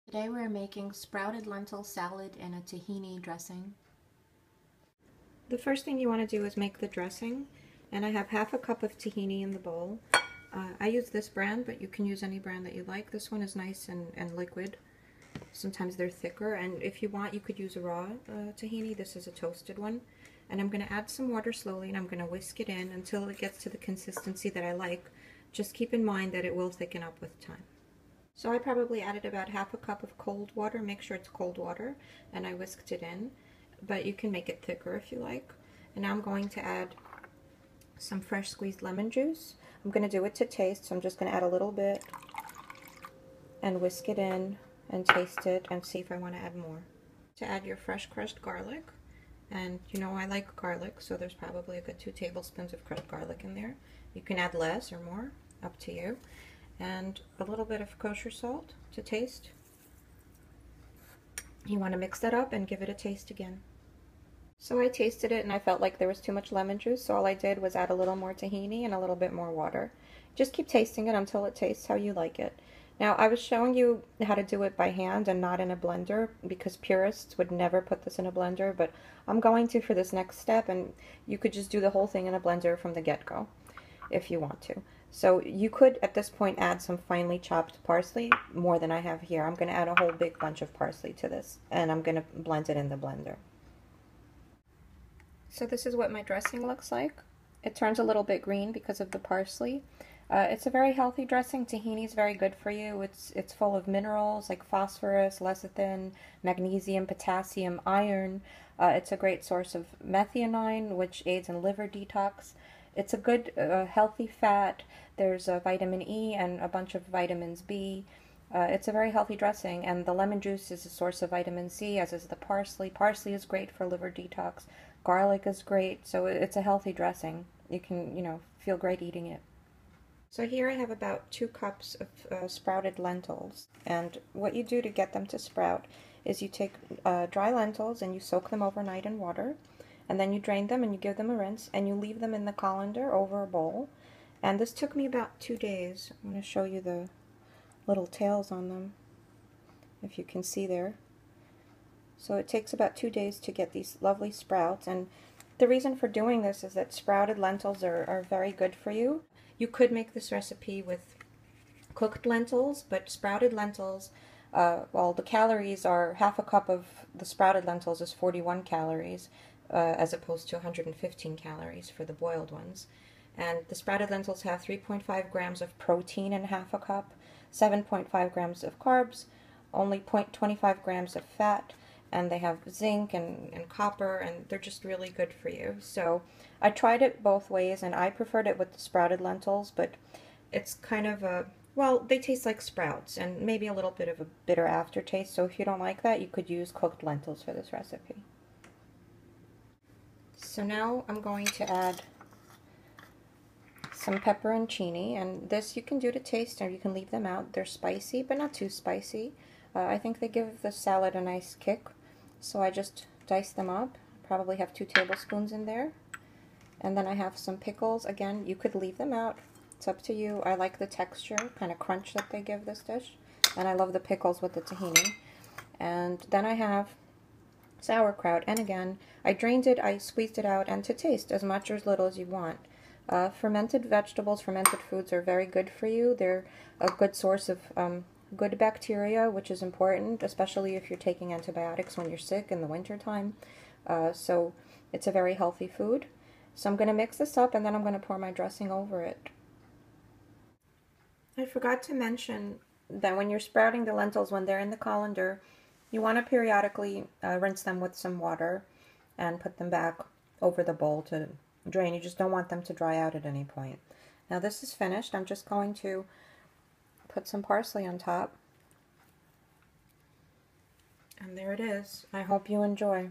Today we're making sprouted lentil salad and a tahini dressing. The first thing you want to do is make the dressing, and I have half a cup of tahini in the bowl. I use this brand, but you can use any brand that you like. This one is nice and liquid. Sometimes they're thicker, and if you want, you could use a raw tahini. This is a toasted one. And I'm going to add some water slowly, and I'm going to whisk it in until it gets to the consistency that I like. Just keep in mind that it will thicken up with time. So I probably added about half a cup of cold water. Make sure it's cold water, and I whisked it in. But you can make it thicker if you like. And now I'm going to add some fresh squeezed lemon juice. I'm going to do it to taste, so I'm just going to add a little bit and whisk it in and taste it and see if I want to add more. To add your fresh crushed garlic, and you know I like garlic, so there's probably a good 2 tablespoons of crushed garlic in there. You can add less or more, up to you. And a little bit of kosher salt to taste. You want to mix that up and give it a taste again. So I tasted it and I felt like there was too much lemon juice, so all I did was add a little more tahini and a little bit more water. Just keep tasting it until it tastes how you like it. Now, I was showing you how to do it by hand and not in a blender because purists would never put this in a blender, but I'm going to for this next step, and you could just do the whole thing in a blender from the get-go if you want to. So you could at this point add some finely chopped parsley, more than I have here. I'm going to add a whole big bunch of parsley to this, and I'm going to blend it in the blender. So this is what my dressing looks like. It turns a little bit green because of the parsley. It's a very healthy dressing. Tahini is very good for you. It's full of minerals like phosphorus, lecithin, magnesium, potassium, iron. It's a great source of methionine, which aids in liver detox. It's a good healthy fat. There's vitamin E and a bunch of vitamins B. It's a very healthy dressing, and the lemon juice is a source of vitamin C, as is the parsley. Parsley is great for liver detox. Garlic is great, so it's a healthy dressing. You can, feel great eating it. So here I have about 2 cups of sprouted lentils, and what you do to get them to sprout is you take dry lentils and you soak them overnight in water, and then you drain them and you give them a rinse, and you leave them in the colander over a bowl. And this took me about 2 days. I'm going to show you the little tails on them, if you can see there. So it takes about 2 days to get these lovely sprouts, and the reason for doing this is that sprouted lentils are very good for you. You could make this recipe with cooked lentils, but sprouted lentils, well, the calories are half a cup of the sprouted lentils is 41 calories, as opposed to 115 calories for the boiled ones. And the sprouted lentils have 3.5 grams of protein in half a cup, 7.5 grams of carbs, only 0.25 grams of fat, and they have zinc and copper, and they're just really good for you. So I tried it both ways, and I preferred it with the sprouted lentils, but it's kind of well, they taste like sprouts and maybe a little bit of a bitter aftertaste, so if you don't like that, you could use cooked lentils for this recipe. So now I'm going to add some pepperoncini, and this you can do to taste, or you can leave them out. They're spicy, but not too spicy. I think they give the salad a nice kick, so I just dice them up. Probably have 2 tablespoons in there. And then I have some pickles. Again, you could leave them out. It's up to you. I like the texture, kind of crunch that they give this dish. And I love the pickles with the tahini. And then I have sauerkraut. And again, I drained it, I squeezed it out, and to taste, as much or as little as you want. Fermented vegetables, fermented foods are very good for you. They're a good source of good bacteria, which is important, especially if you're taking antibiotics when you're sick in the wintertime. So it's a very healthy food. So I'm going to mix this up, and then I'm going to pour my dressing over it. I forgot to mention that when you're sprouting the lentils, when they're in the colander, you want to periodically rinse them with some water and put them back over the bowl to drain. You just don't want them to dry out at any point. Now this is finished. I'm just going to put some parsley on top. And there it is. I hope you enjoy.